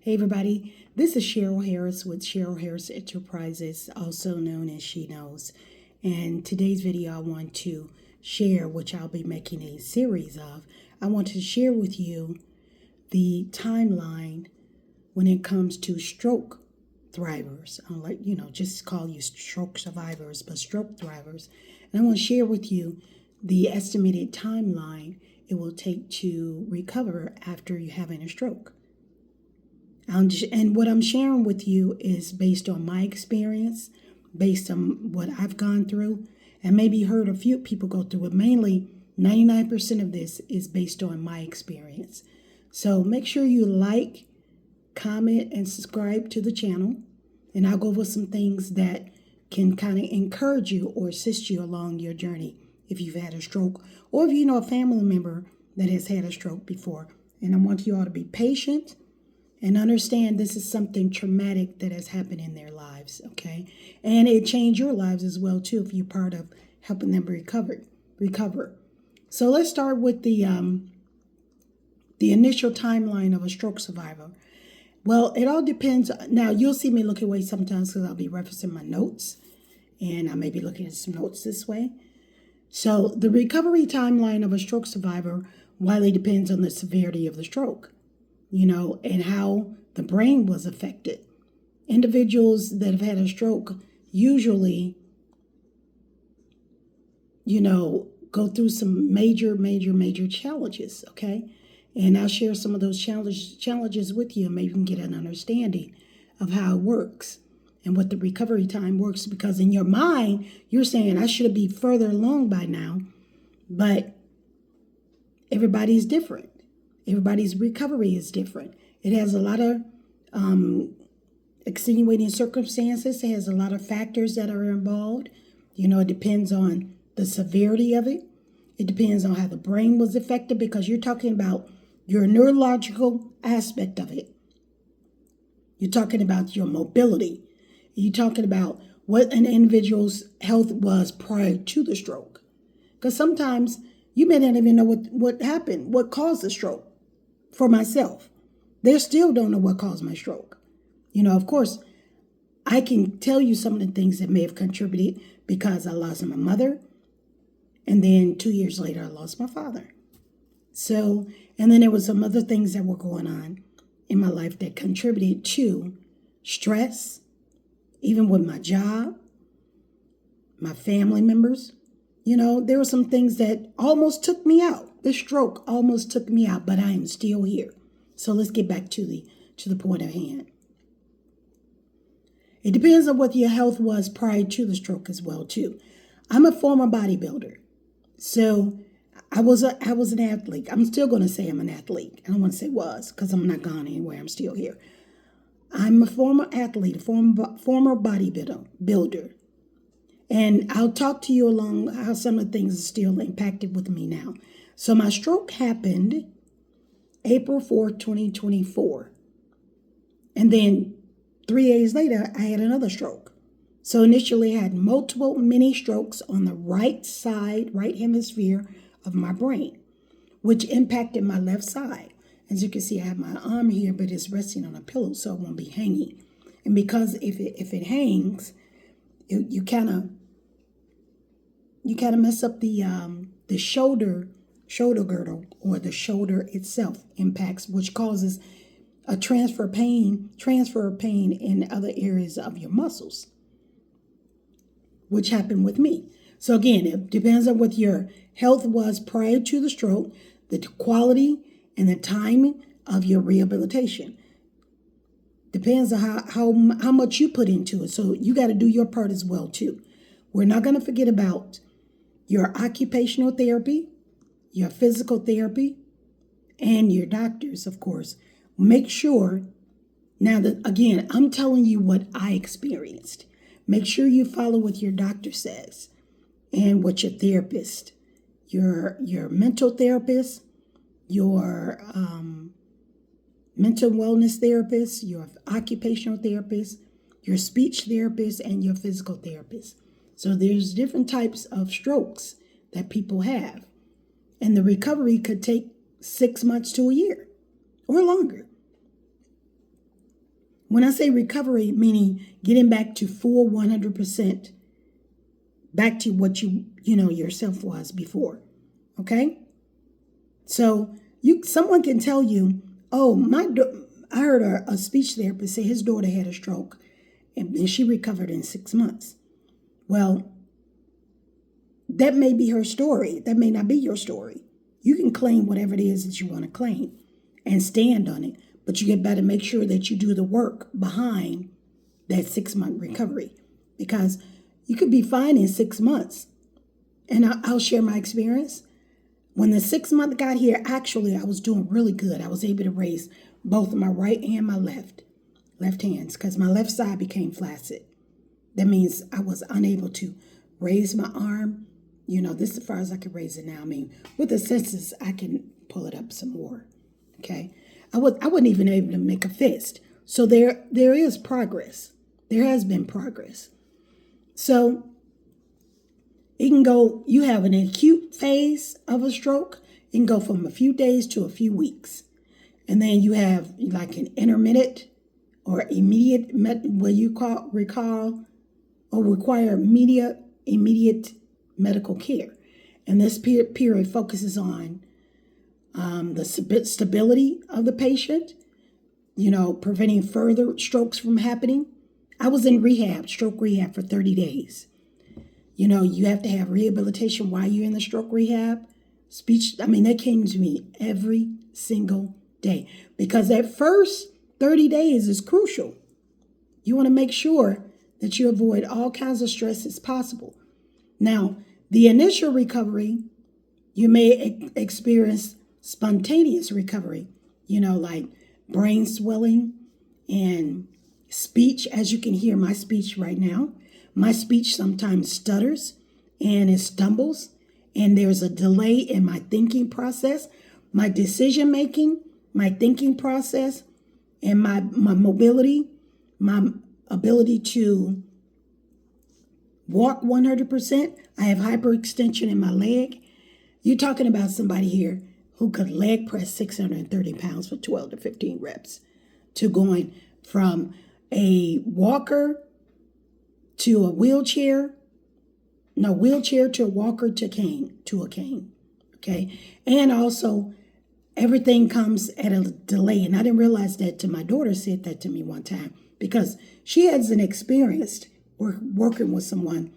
Hey everybody, this is Cheryl Harris with Cheryl Harris Enterprises, also known as She Knows. And today's video I want to share, which I'll be making a series of, I want to share with you the timeline when it comes to stroke thrivers. I'll just call you stroke survivors, but stroke thrivers. And I want to share with you the estimated timeline it will take to recover after you having a stroke. And what I'm sharing with you is based on my experience, based on what I've gone through, and maybe heard a few people go through it. Mainly, 99% of this is based on my experience. So make sure you like, comment, and subscribe to the channel. And I'll go over some things that can kind of encourage you or assist you along your journey if you've had a stroke, or if you know a family member that has had a stroke before. And I want you all to be patient and understand this is something traumatic that has happened in their lives, okay? And it changed your lives as well, too, if you're part of helping them recover. So let's start with the initial timeline of a stroke survivor. Well, it all depends. Now, you'll see me look away sometimes because I'll be referencing my notes, and I may be looking at some notes this way. So the recovery timeline of a stroke survivor widely depends on the severity of the stroke, and how the brain was affected. Individuals that have had a stroke usually, go through some major challenges, okay? And I'll share some of those challenges with you, and maybe you can get an understanding of how it works and what the recovery time works. Because in your mind, you're saying, I should be further along by now, but everybody's different. Everybody's recovery is different. It has a lot of extenuating circumstances. It has a lot of factors that are involved. It depends on the severity of it. It depends on how the brain was affected, because you're talking about your neurological aspect of it. You're talking about your mobility. You're talking about what an individual's health was prior to the stroke. Because sometimes you may not even know what happened, what caused the stroke. For myself, they still don't know what caused my stroke. Of course, I can tell you some of the things that may have contributed, because I lost my mother, and then 2 years later, I lost my father. So, and then there was some other things that were going on in my life that contributed to stress, even with my job, my family members. There were some things that almost took me out. This stroke almost took me out, but I am still here. So let's get back to the point at hand. It depends on what your health was prior to the stroke as well, too. I'm a former bodybuilder. So I was an athlete. I'm still going to say I'm an athlete. I don't want to say was, because I'm not gone anywhere. I'm still here. I'm a former athlete, a former bodybuilder. And I'll talk to you along how some of the things are still impacted with me now. So my stroke happened April 4th, 2024. And then 3 days later, I had another stroke. So initially, I had multiple mini strokes on the right side, right hemisphere of my brain, which impacted my left side. As you can see, I have my arm here, but it's resting on a pillow, so it won't be hanging. And because if it hangs, you kind of mess up the shoulder girdle, or the shoulder itself impacts, which causes a transfer of pain in other areas of your muscles, which happened with me. So again, it depends on what your health was prior to the stroke, the quality and the timing of your rehabilitation. Depends on how much you put into it. So you got to do your part as well, too. We're not going to forget about your occupational therapy, your physical therapy, and your doctors, of course. Make sure, now that, again, I'm telling you what I experienced. Make sure you follow what your doctor says and what your therapist, your mental therapist, your mental wellness therapist, your occupational therapist, your speech therapist, and your physical therapist. So there's different types of strokes that people have. And the recovery could take 6 months to a year or longer. When I say recovery, meaning getting back to full 100%, back to what yourself was before. Okay? So someone can tell you, oh, I heard a speech therapist say his daughter had a stroke and she recovered in 6 months. Well, that may be her story. That may not be your story. You can claim whatever it is that you want to claim and stand on it, but you better make sure that you do the work behind that 6-month recovery, because you could be fine in 6 months. And I'll share my experience. When the 6th month got here, actually, I was doing really good. I was able to raise both my right and my left hands, because my left side became flaccid. That means I was unable to raise my arm. This is as far as I can raise it now. I mean, with the census, I can pull it up some more. Okay, I wasn't even able to make a fist. So there is progress. There has been progress. So it can go. You have an acute phase of a stroke. It can go from a few days to a few weeks, and then you have like an intermittent or immediate, what you require immediate medical care. And this period focuses on the stability of the patient, preventing further strokes from happening. I was in stroke rehab for 30 days. You have to have rehabilitation while you're in the stroke rehab. That came to me every single day, because that first 30 days is crucial. You want to make sure that you avoid all kinds of stress as possible. Now, the initial recovery, you may experience spontaneous recovery, like brain swelling and speech. As you can hear my speech right now, my speech sometimes stutters and it stumbles, and there's a delay in my thinking process, my decision making, my thinking process, and my mobility, my ability to walk 100%. I have hyperextension in my leg. You're talking about somebody here who could leg press 630 pounds for 12 to 15 reps, to going from a walker to a wheelchair to a walker to a cane. Okay. And also, everything comes at a delay. And I didn't realize that till my daughter said that to me one time, because she hasn't experienced working with someone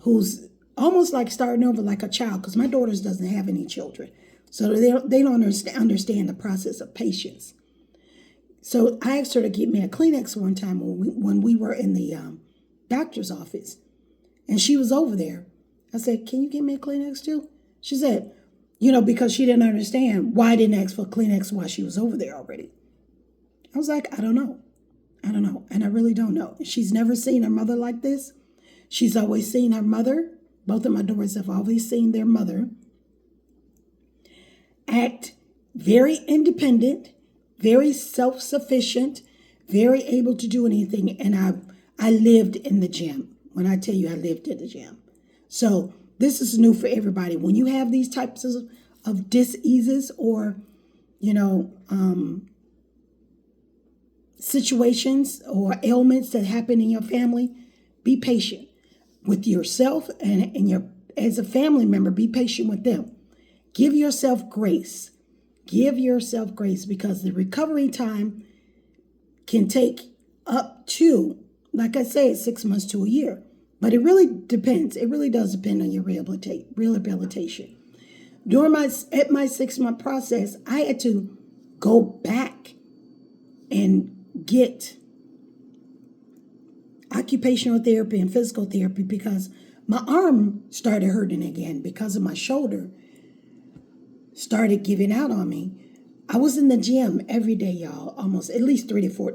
who's almost like starting over like a child, because my daughter doesn't have any children. So they don't understand the process of patience. So I asked her to get me a Kleenex one time when we were in the doctor's office, and she was over there. I said, "Can you get me a Kleenex too?" She said, because she didn't understand why I didn't ask for Kleenex while she was over there already. I was like, I don't know. And I really don't know. She's never seen her mother like this. She's always seen her mother. Both of my daughters have always seen their mother act very independent, very self-sufficient, very able to do anything. And I lived in the gym. When I tell you I lived in the gym. So this is new for everybody. When you have these types of diseases or, situations or ailments that happen in your family, be patient with yourself and as a family member, be patient with them. Give yourself grace. Give yourself grace, because the recovery time can take up to, like I said, 6 months to a year. But it really depends. It really does depend on your rehabilitation. During my 6-month process, I had to go back and get occupational therapy and physical therapy, because my arm started hurting again because of my shoulder started giving out on me. I was in the gym every day, y'all, at least 3 to 4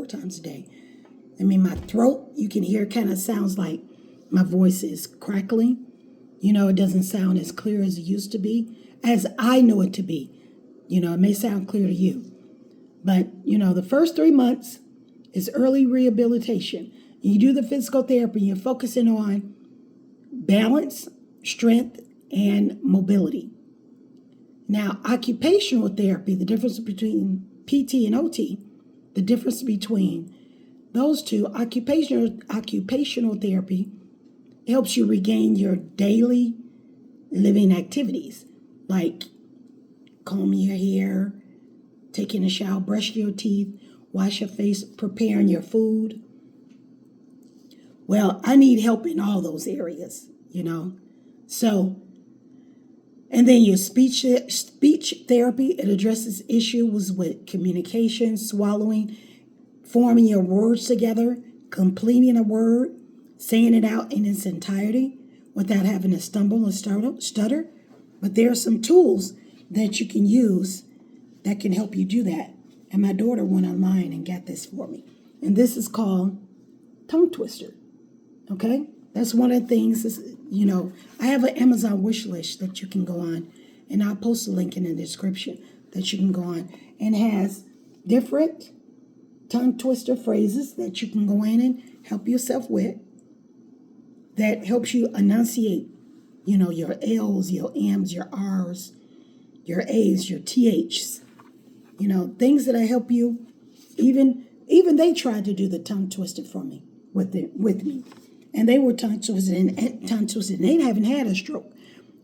times a day. My throat, you can hear, kind of sounds like my voice is crackling. It doesn't sound as clear as it used to be, as I know it to be. It may sound clear to you. But, the first 3 months is early rehabilitation. You do the physical therapy, you're focusing on balance, strength, and mobility. Now, occupational therapy, the difference between PT and OT, the difference between those two, occupational therapy helps you regain your daily living activities, like combing your hair, taking a shower, brushing your teeth, wash your face, preparing your food. Well, I need help in all those areas, So, and then your speech therapy, it addresses issues with communication, swallowing, forming your words together, completing a word, saying it out in its entirety without having to stumble or stutter. But there are some tools that you can use that can help you do that. And my daughter went online and got this for me. And this is called tongue twister. Okay? That's one of the things, I have an Amazon wish list that you can go on. And I'll post a link in the description that you can go on. And it has different tongue twister phrases that you can go in and help yourself with. That helps you enunciate, your L's, your M's, your R's, your A's, your TH's. Things that help you. Even they tried to do the tongue twister for me with me. And they were tongue twisted and they haven't had a stroke.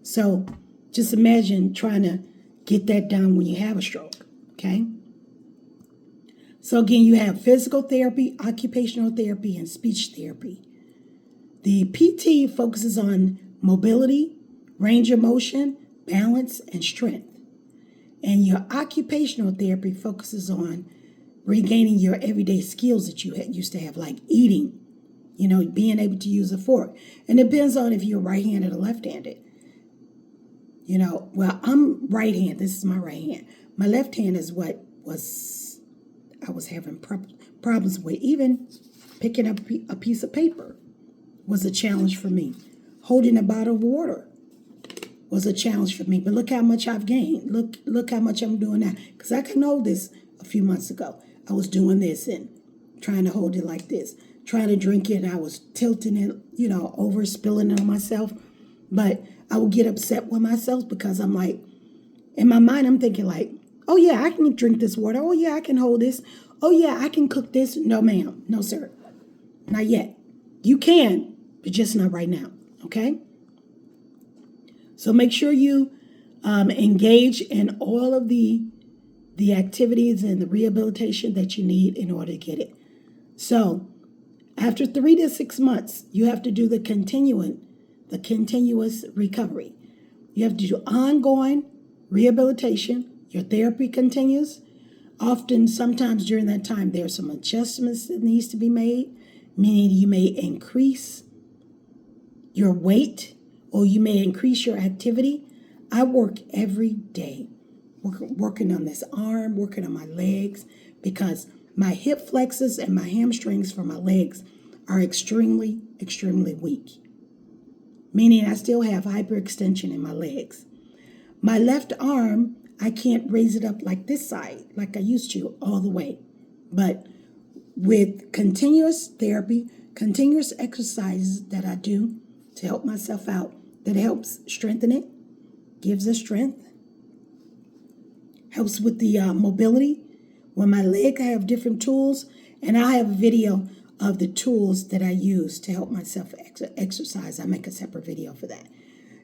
So just imagine trying to get that done when you have a stroke, okay? So again, you have physical therapy, occupational therapy, and speech therapy. The PT focuses on mobility, range of motion, balance, and strength. And your occupational therapy focuses on regaining your everyday skills that you used to have, like eating, being able to use a fork. And it depends on if you're right-handed or left-handed. Well, I'm right-handed. This is my right hand. My left hand is what I was having problems with. Even picking up a piece of paper was a challenge for me. Holding a bottle of water was a challenge for me. But look how much I've gained. Look how much I'm doing now. Because I couldn't hold this a few months ago. I was doing this and trying to hold it like this. Trying to drink it. I was tilting it, over, spilling it on myself. But I would get upset with myself because I'm like, in my mind, I'm thinking like, oh yeah, I can drink this water. Oh yeah, I can hold this. Oh yeah, I can cook this. No ma'am. No sir. Not yet. You can, but just not right now. Okay? So make sure you engage in all of the activities and the rehabilitation that you need in order to get it. So after 3 to 6 months, you have to do the continuous recovery. You have to do ongoing rehabilitation. Your therapy continues. Often, sometimes during that time, there are some adjustments that needs to be made, meaning you may increase your weight or you may increase your activity. I work every day, working on this arm, working on my legs, because my hip flexors and my hamstrings for my legs are extremely, extremely weak, meaning I still have hyperextension in my legs. My left arm, I can't raise it up like this side, like I used to, all the way. But with continuous therapy, continuous exercises that I do to help myself out, that helps strengthen it, gives us strength, helps with the mobility. When my leg, I have different tools, and I have a video of the tools that I use to help myself exercise. I make a separate video for that.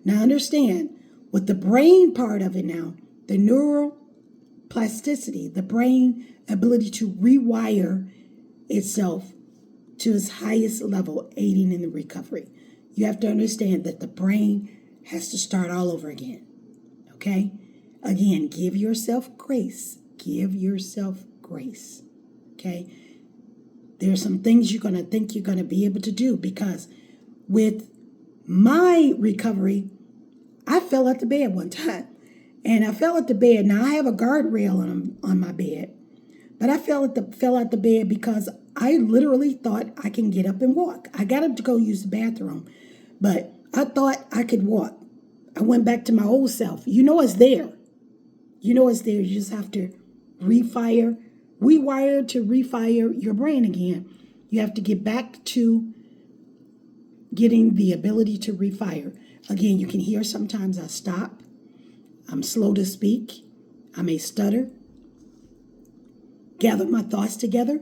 Now understand, with the brain part of it now, the neuroplasticity, the brain ability to rewire itself to its highest level, aiding in the recovery. You have to understand that the brain has to start all over again. Okay? Again, give yourself grace. Give yourself grace. Okay? There are some things you're going to think you're going to be able to do, because with my recovery, I fell out the bed one time. And I fell out the bed. Now, I have a guardrail on my bed. But I fell out the bed because I literally thought I can get up and walk. I got up to go use the bathroom, but I thought I could walk. I went back to my old self. It's there. It's there. You just have to rewire to refire your brain again. You have to get back to getting the ability to refire. Again, you can hear sometimes I stop. I'm slow to speak. I may stutter. gather my thoughts together.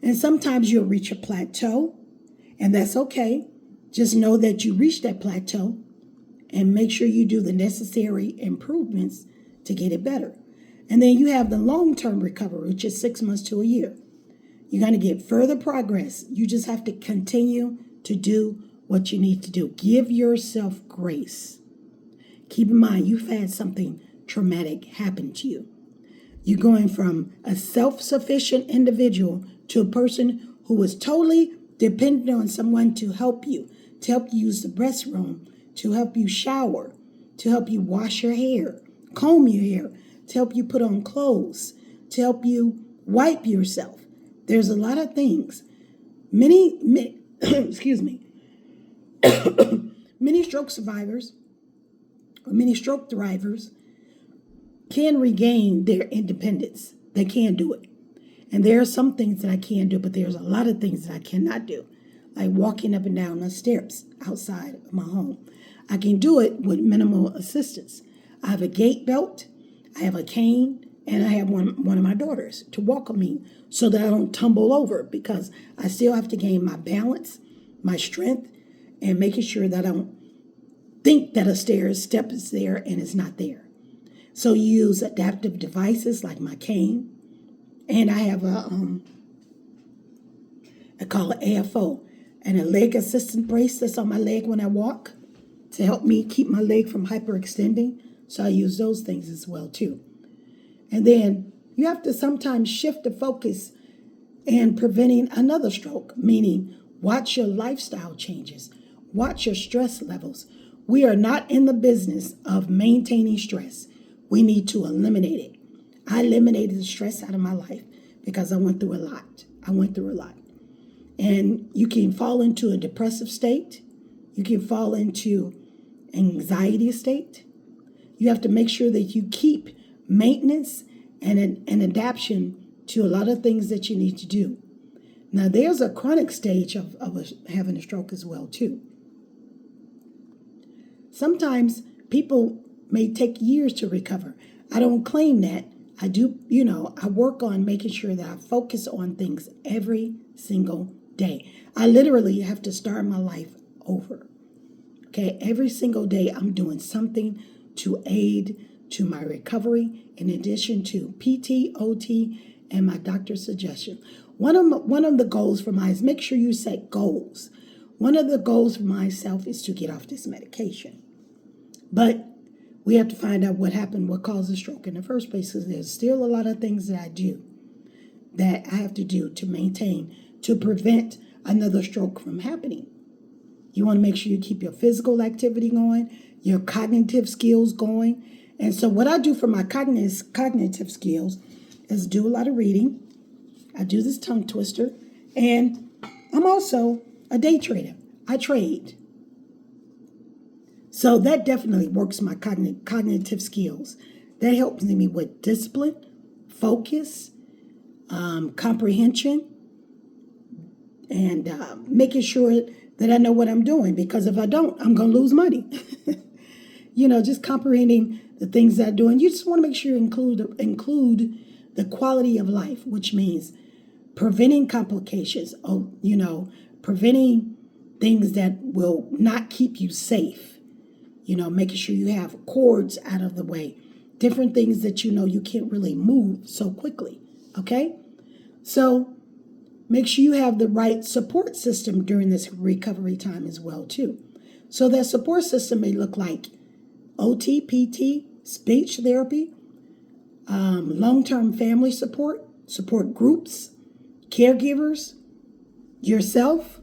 And sometimes you'll reach a plateau, and that's okay. Just know that you reached that plateau and make sure you do the necessary improvements to get it better. And then you have the long-term recovery, which is 6 months to a year. You're going to get further progress. You just have to continue to do what you need to do. Give yourself grace. Keep in mind, you've had something traumatic happen to you. You're going from a self-sufficient individual to a person who is totally dependent on someone to help you use the restroom, to help you shower, to help you wash your hair, comb your hair, to help you put on clothes, to help you wipe yourself. There's a lot of things. Many excuse me, many stroke survivors or many stroke thrivers can regain their independence. They can do it. And there are some things that I can do, but there's a lot of things that I cannot do, like walking up and down the steps outside of my home. I can do it with minimal assistance. I have a gait belt, I have a cane, and I have one of my daughters to walk with me so that I don't tumble over, because I still have to gain my balance, my strength, and making sure that I don't think that a step is there and it's not there. So you use adaptive devices like my cane, and I have I call it AFO, and a leg assistance brace that's on my leg when I walk to help me keep my leg from hyperextending. So I use those things as well too. And then you have to sometimes shift the focus in preventing another stroke, meaning watch your lifestyle changes, watch your stress levels. We are not in the business of maintaining stress. We need to eliminate it. I eliminated the stress out of my life because I went through a lot. And you can fall into a depressive state. You can fall into anxiety state. You have to make sure that you keep maintenance and an adaptation to a lot of things that you need to do. Now, there's a chronic stage of having a stroke as well, too. Sometimes people may take years to recover. I don't claim that. I do, I work on making sure that I focus on things every single day. I literally have to start my life over. Okay, every single day I'm doing something to aid to my recovery, in addition to PT, OT, and my doctor's suggestion. One of the goals for mine is make sure you set goals. One of the goals for myself is to get off this medication. But we have to find out what happened, what caused the stroke in the first place, because there's still a lot of things that I do that I have to do to maintain, to prevent another stroke from happening. You want to make sure you keep your physical activity going, your cognitive skills going. And so what I do for my cognitive skills is do a lot of reading. I do this tongue twister. And I'm also a day trader. I trade. So that definitely works my cognitive skills. That helps me with discipline, focus, comprehension, and making sure that I know what I'm doing. Because if I don't, I'm going to lose money. Just comprehending the things that I'm doing. You just want to make sure you include the quality of life, which means preventing complications, preventing things that will not keep you safe. Making sure you have cords out of the way, different things that you can't really move so quickly, okay? So make sure you have the right support system during this recovery time as well, too. So that support system may look like OT, PT, speech therapy, long-term family support groups, caregivers, yourself.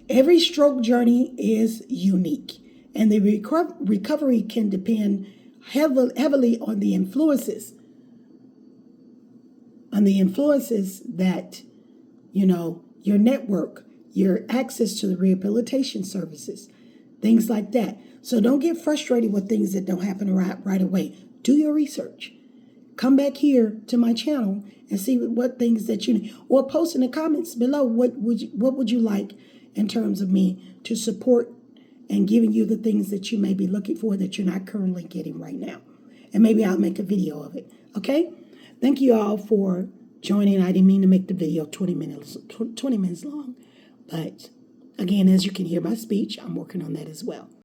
Every stroke journey is unique, and the recovery can depend heavily on the influences that, your network, your access to the rehabilitation services, things like that. So don't get frustrated with things that don't happen right away. Do your research. Come back here to my channel and see what things that you need, or post in the comments below what would you like in terms of me to support and giving you the things that you may be looking for that you're not currently getting right now. And maybe I'll make a video of it. Okay? Thank you all for joining. I didn't mean to make the video 20 minutes long, but again, as you can hear my speech, I'm working on that as well.